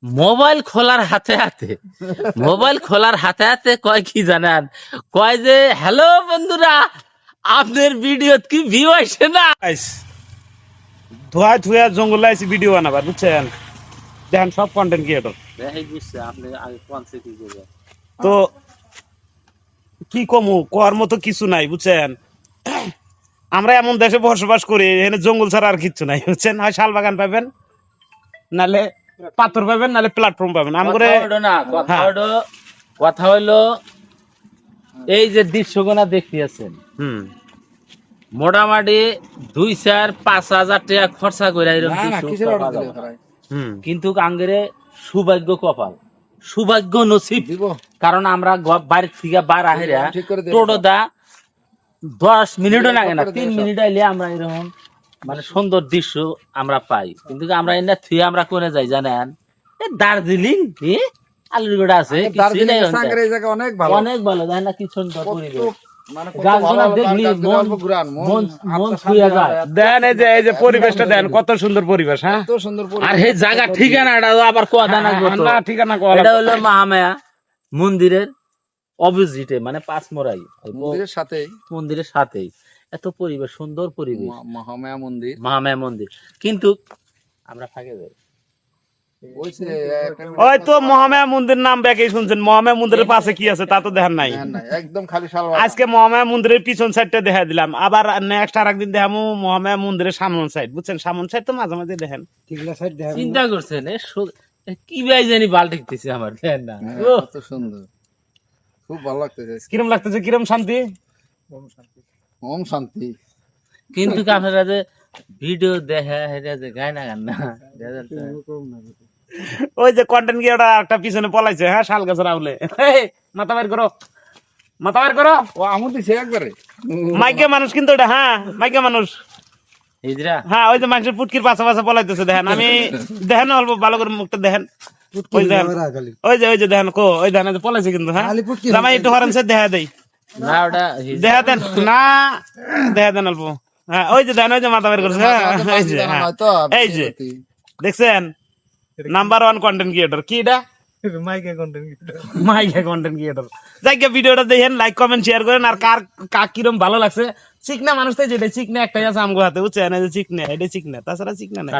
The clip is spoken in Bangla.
মোবাইল খোলার হাতে হাতে কয় কি জানেন, কয় যে হ্যালো বন্ধুরা, আপনার ভিডিও কি ভিউ আসে না। ধোয়া ধুয়া জঙ্গল আইছি ভিডিও বানাবার, বুঝছেন? দেখেন সব কন্টেন্ট ক্রিয়েটর। আপনি আগে কোনছে কি করবেন? তো কি কমু, কর মতো কিছু নাই, বুঝছেন? আমরা এমন দেশে বসবাস করি, এখানে জঙ্গল ছাড়া আর কিচ্ছু নাই, বুঝছেন? হয় শাল বাগান পাবেন, নালে পাথর পাবেন, নালে প্ল্যাটফর্ম পাবেন। কথা হইলো এই যে দৃশ্যগুলা দেখিয়েছেন, মোটামুটি 2-4-5 হাজার টাকা খরচা করে কিন্তু আঙ্গেরে সৌভাগ্য নসিব, কারণ আমরা বাড়ির থেকে বার আহিরা টোটোদা 10 মিনিটও লাগে না, 3 মিনিট আইলে আমরা এরকম মানে সুন্দর দৃশ্য আমরা পাই। কিন্তু আমরা এনে থুয়ে আমরা কোনে যাই জানেন, দার্জিলিং আলুরগোড়া আছে, অনেক ভালো যায় না, কি সুন্দর পরিবেশ। পরিবেশটা দেন, কত সুন্দর পরিবেশ। হ্যাঁ, আর এই জায়গা ঠিকানাটা আবার ঠিকানা এটা হলো মহামায়া মন্দিরের অপোজিটে, মানে পাঁচমোড়াই মন্দিরের সাথেই এত পরিবেশ, সুন্দর পরিবেশ, মহামায়া মন্দির। কিন্তু আমরা ফাঁকে যাই, ওই তো মহামায়া মন্দির নাম ব্যাকেই শুনছেন, মহামায়া মন্দিরের পাশে কি আছে তা তো দেখেন নাই। একদম খালি আজকে মহামায়া মন্দিরের পিছন সাইডটা দেখা দিলাম, আবার নেক্সট আর একদিন দেখাবো মহামায়া মন্দিরের সামন সাইড, বুঝছেন? সামন সাইড তো মাঝে মাঝে দেখেন। চিন্তা করছেন কি ভাই জানি বাল ঠিকতেছে আমার, দেখেন না কত সুন্দর, খুব ভালো লাগতেছে। কিরম লাগতেছে, কিরম শান্তি, ওম শান্তি। কিন্তু আপনারা যে ভিডিও দেখা এটা যে গায় না গান না, ওই যে কন্টেন্ট ক্রিয়েটর একটা পিছনে পলাইছে, হ্যাঁ, শাল গাছের আউলে। মাথা বের করো, মাথা বের করো। ও আমু দিছে একবারে মাইকে মানুষ কিন্তু ওটা, হ্যাঁ, মাইকে মানুষ। হিজরা হ্যাঁ, ওই যে মানুষের পুটকির পাশে পাশে পলাইতেছে, দেখেন। আমি দেখেন অল্প ভালো করে মুখটা দেখেন, ওই যে দেখেন, কো ওই দেখেন পলাইছে কিন্তু। হ্যাঁ, জামাই একটু হরেন সে দেখা দেই, না ওটা দেখা দেন না, দেখা দেন অল্প। হ্যাঁ, ওই যে দেখেন, ওই যে মাথা বের করছে। হ্যাঁ, এই যে, হ্যাঁ, এই যে দেখছেন, নাম্বার 1 কন্টেন্ট ক্রিয়েটর। কি এটা? মাইকে কন্টেন্ট ক্রিয়েটর। যাই ভিডিওটা দেখেন, লাইক কমেন্ট শেয়ার করেন। আর কার কিরম ভালো লাগছে, চিকনা মানুষ তো যেটা চিকনা একটাই আছে আমগো হাতে, বুঝছেন? চিকনা, এটা চিকনা, তাছাড়া চিকনা নাই।